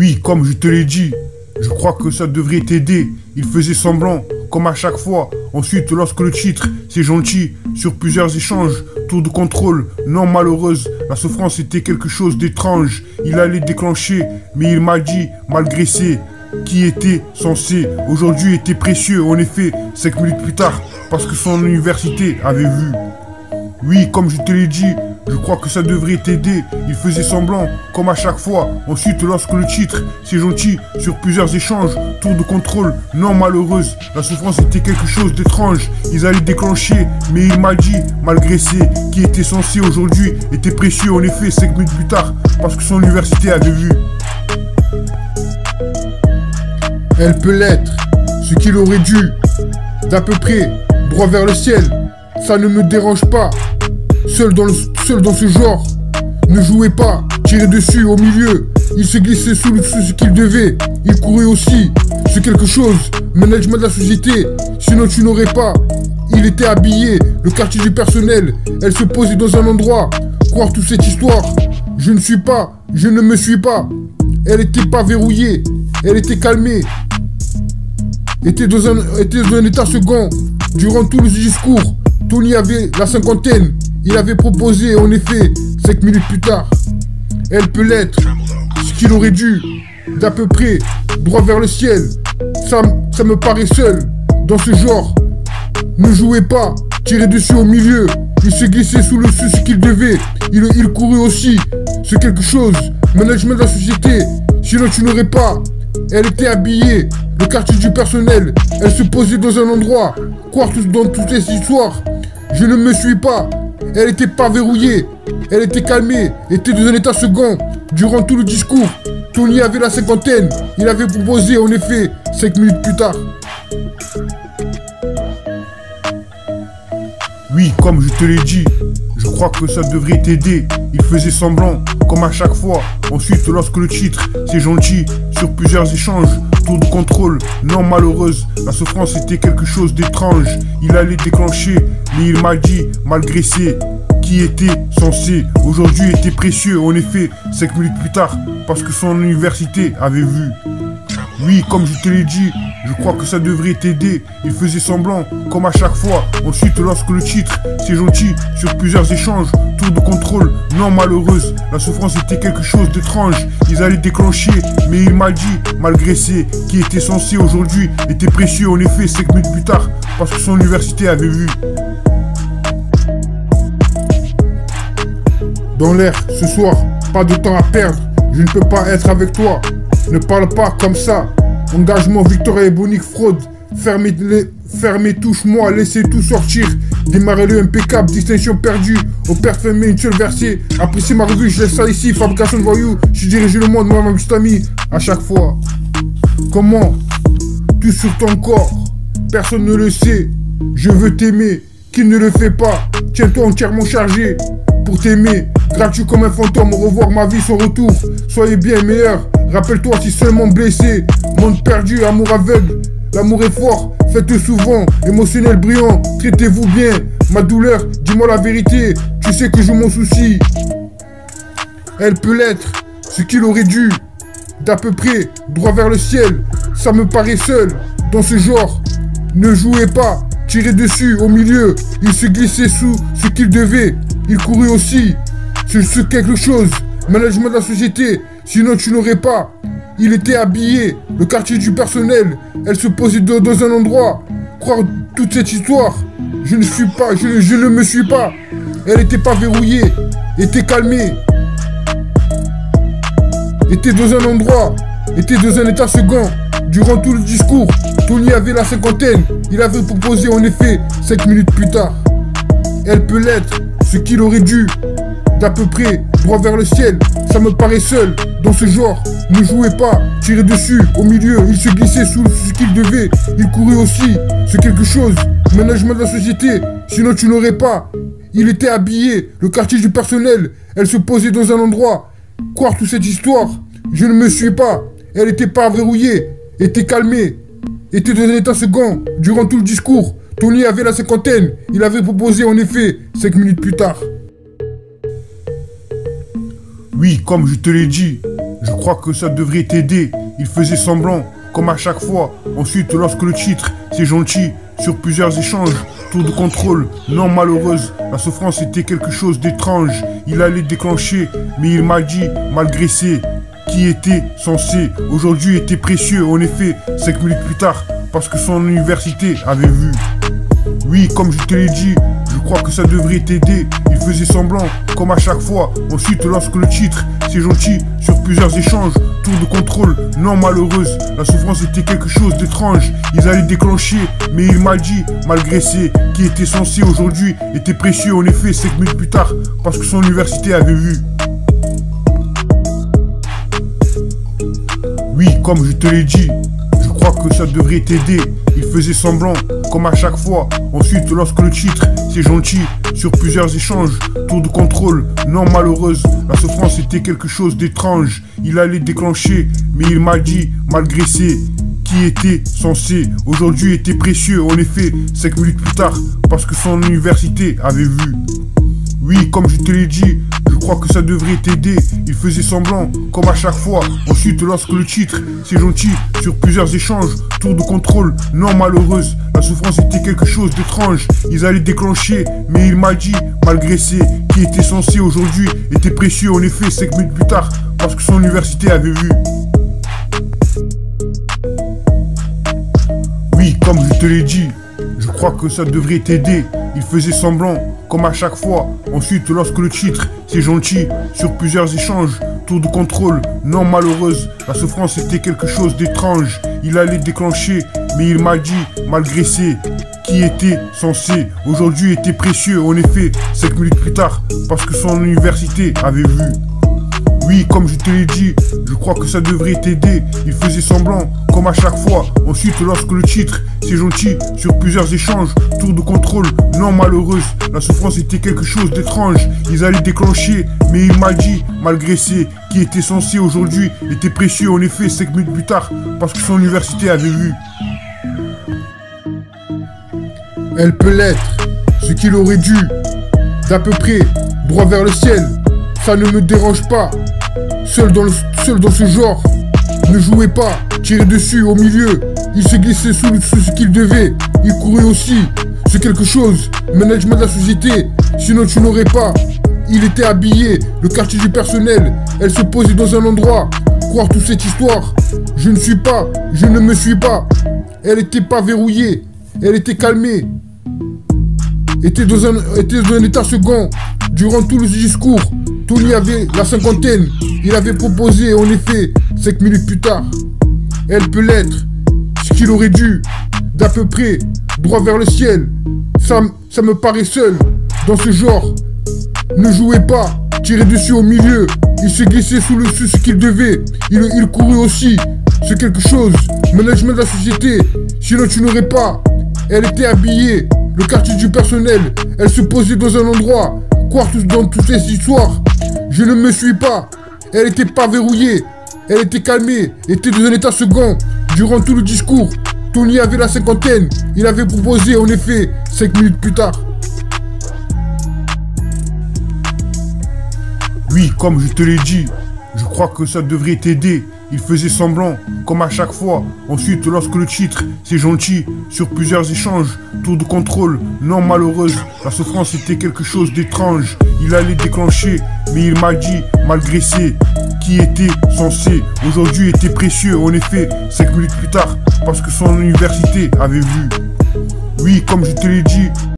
Oui, comme je te l'ai dit, je crois que ça devrait t'aider. Il faisait semblant, comme à chaque fois. Ensuite, lorsque le titre, c'est gentil, sur plusieurs échanges, tour de contrôle, non malheureuse, la souffrance était quelque chose d'étrange. Il allait déclencher, mais il m'a dit, malgré c'est, qui était censé, aujourd'hui était précieux, en effet, 5 minutes plus tard, parce que son université avait vu. Oui, comme je te l'ai dit, je crois que ça devrait t'aider. Il faisait semblant, comme à chaque fois. Ensuite, lorsque le titre, c'est gentil, sur plusieurs échanges, tour de contrôle, non malheureuse, la souffrance était quelque chose d'étrange. Ils allaient déclencher, mais il m'a dit, malgré c'est, qui était censé aujourd'hui, était précieux, en effet, 5 minutes plus tard, parce que son université avait vu. Elle peut l'être, ce qu'il aurait dû, d'à peu près, droit vers le ciel, ça ne me dérange pas. Seul dans ce genre, ne jouez pas, tirez dessus au milieu, il se glissait sous ce qu'il devait, il courait aussi, c'est quelque chose, management de la société, sinon tu n'aurais pas, il était habillé, le quartier du personnel, elle se posait dans un endroit, croire toute cette histoire, je ne me suis pas, elle était pas verrouillée, elle était calmée, était dans un état second, durant tout le discours, Tony avait la cinquantaine, il avait proposé en effet 5 minutes plus tard. Elle peut l'être, ce qu'il aurait dû, d'à peu près, droit vers le ciel. Ça me paraît seul, dans ce genre. Ne jouez pas, tirez dessus au milieu. Il se glissait sous ce qu'il devait. Il courait aussi, c'est quelque chose. Management de la société, sinon tu n'aurais pas. Elle était habillée, le quartier du personnel. Elle se posait dans un endroit, croire dans toutes les histoires. Je ne me suis pas. Elle était pas verrouillée, elle était calmée, était dans un état second. Durant tout le discours, Tony avait la cinquantaine, il avait proposé en effet 5 minutes plus tard. Oui, comme je te l'ai dit, je crois que ça devrait t'aider. Il faisait semblant, comme à chaque fois. Ensuite, lorsque le titre, c'est gentil, sur plusieurs échanges, tour de contrôle, non malheureuse, la souffrance était quelque chose d'étrange. Il allait déclencher, mais il m'a dit, malgré c'est, qui était censé, aujourd'hui était précieux, en effet, 5 minutes plus tard, parce que son université avait vu. Oui, comme je te l'ai dit, je crois que ça devrait t'aider. Il faisait semblant, comme à chaque fois. Ensuite, lorsque le titre, c'est gentil, sur plusieurs échanges, tour de contrôle, non malheureuse, la souffrance était quelque chose d'étrange. Ils allaient déclencher, mais il m'a dit, malgré c'est, qui était censé aujourd'hui, était précieux, en effet, 5 minutes plus tard, parce que son université avait vu. Dans l'air, ce soir, pas de temps à perdre, je ne peux pas être avec toi. Ne parle pas comme ça. Engagement, victoire et bonique, fraude. Fermez, touche-moi, laissez tout sortir. Démarrez-le impeccable, distinction perdue. Au père fermé, une seule versée. Appréciez ma revue, je laisse ça ici. Fabrication de voyous, je dirige le monde, moi, ma petite amie. À chaque fois. Comment? Tout sur ton corps. Personne ne le sait. Je veux t'aimer. Qui ne le fait pas? Tiens-toi entièrement chargé. Pour t'aimer, gratuit comme un fantôme, revoir ma vie sans retour. Soyez bien meilleur, rappelle-toi si seulement blessé. Monde perdu, amour aveugle, l'amour est fort, faites-le souvent. Émotionnel brillant, traitez-vous bien. Ma douleur, dis-moi la vérité, tu sais que je m'en soucie. Elle peut l'être, ce qu'il aurait dû, d'à peu près, droit vers le ciel. Ça me paraît seul, dans ce genre. Ne jouez pas, tirez dessus, au milieu. Il se glissait sous ce qu'il devait. Il courait aussi, c'est quelque chose, management de la société, sinon tu n'aurais pas. Il était habillé, le quartier du personnel, elle se posait dans un endroit, croire toute cette histoire, je ne me suis pas, elle était pas verrouillée, était calmée, était dans un endroit, était dans un état second, durant tout le discours, Tony avait la cinquantaine, il avait proposé en effet 5 minutes plus tard. Elle peut l'être, ce qu'il aurait dû, d'à peu près, droit vers le ciel, ça me paraît seul, dans ce genre, ne jouez pas, tirez dessus, au milieu, il se glissait sous ce qu'il devait, il courait aussi, c'est quelque chose, management de la société, sinon tu n'aurais pas, il était habillé, le quartier du personnel, elle se posait dans un endroit, croire toute cette histoire, je ne me suis pas, elle était pas verrouillée, était calmée, était dans un état second, durant tout le discours, Tony avait la cinquantaine, il avait proposé en effet 5 minutes plus tard. Oui, comme je te l'ai dit, Je crois que ça devrait t'aider. Il faisait semblant, comme à chaque fois. Ensuite, lorsque le titre, c'est gentil, sur plusieurs échanges, tour de contrôle, non malheureuse, la souffrance était quelque chose d'étrange. Il allait déclencher, mais il m'a dit, malgré ses, qui était censé, aujourd'hui était précieux, en effet, 5 minutes plus tard, parce que son université avait vu. Oui, comme je te l'ai dit, je crois que ça devrait t'aider. Il faisait semblant, comme à chaque fois. Ensuite, lorsque le titre, c'est gentil, sur plusieurs échanges, tour de contrôle, non malheureuse, la souffrance était quelque chose d'étrange. Ils allaient déclencher, mais il m'a dit, malgré ses, qui était censé aujourd'hui, était précieux, en effet, 5 minutes plus tard, parce que son université avait vu. Oui, comme je te l'ai dit, je crois que ça devrait t'aider. Il faisait semblant, comme à chaque fois. Ensuite, lorsque le titre, c'est gentil, sur plusieurs échanges, tour de contrôle, non malheureuse, la souffrance était quelque chose d'étrange. Il allait déclencher, mais il m'a dit, malgré ses, qui était censé, aujourd'hui était précieux, en effet, 5 minutes plus tard, parce que son université avait vu. Oui, comme je te l'ai dit, je crois que ça devrait t'aider. Il faisait semblant, comme à chaque fois. Ensuite, lorsque le titre, c'est gentil, sur plusieurs échanges, tour de contrôle, non malheureuse, la souffrance était quelque chose d'étrange. Ils allaient déclencher, mais il m'a dit, malgré ses, qui était censé aujourd'hui, était précieux, en effet, 5 minutes plus tard, parce que son université avait vu. Oui, comme je te l'ai dit, je crois que ça devrait t'aider. Il faisait semblant, comme à chaque fois. Ensuite, lorsque le titre, c'est gentil, sur plusieurs échanges, tour de contrôle, non malheureuse, la souffrance était quelque chose d'étrange. Il allait déclencher, mais il m'a dit, malgré ses, qui était censé, aujourd'hui était précieux, en effet, 5 minutes plus tard, parce que son université avait vu. Oui, comme je te l'ai dit, je crois que ça devrait t'aider. Il faisait semblant, comme à chaque fois. Ensuite, lorsque le titre, c'est gentil, sur plusieurs échanges, tour de contrôle, non malheureuse, la souffrance était quelque chose d'étrange. Ils allaient déclencher, mais il m'a dit, malgré ses, qui était censé aujourd'hui, était précieux, en effet, 5 minutes plus tard, parce que son université avait vu. Elle peut l'être, ce qu'il aurait dû, d'à peu près, droit vers le ciel. Ça ne me dérange pas. Seul dans ce genre, ne jouez pas, tirez dessus au milieu. Il se glissait sous ce qu'il devait. Il courait aussi. C'est quelque chose. Management de la société. Sinon tu n'aurais pas. Il était habillé. Le quartier du personnel. Elle se posait dans un endroit. Croire toute cette histoire. Je ne me suis pas. Elle était pas verrouillée. Elle était calmée. Était dans un état second. Durant tout le discours, Tony avait la cinquantaine. Il avait proposé, en effet, 5 minutes plus tard. Elle peut l'être, ce qu'il aurait dû, d'à peu près, droit vers le ciel. Ça me paraît seul, dans ce genre. Ne jouez pas, tirez dessus au milieu. Il se glissait sous ce qu'il devait. Il courait aussi, c'est quelque chose. Management de la société, sinon tu n'aurais pas. Elle était habillée, le quartier du personnel. Elle se posait dans un endroit. Croire dans toutes ces histoires. Je ne me suis pas. Elle était pas verrouillée. Elle était calmée. Était dans un état second. Durant tout le discours, Tony avait la cinquantaine. Il avait proposé, en effet, 5 minutes plus tard. Oui, comme je te l'ai dit, je crois que ça devrait t'aider. Il faisait semblant, comme à chaque fois. Ensuite, lorsque le titre, c'est gentil, sur plusieurs échanges, tour de contrôle, non malheureuse, la souffrance était quelque chose d'étrange. Il allait déclencher, mais il m'a dit, malgré ses, qui était censé, aujourd'hui était précieux, en effet, 5 minutes plus tard, parce que son université avait vu. Oui, comme je te l'ai dit,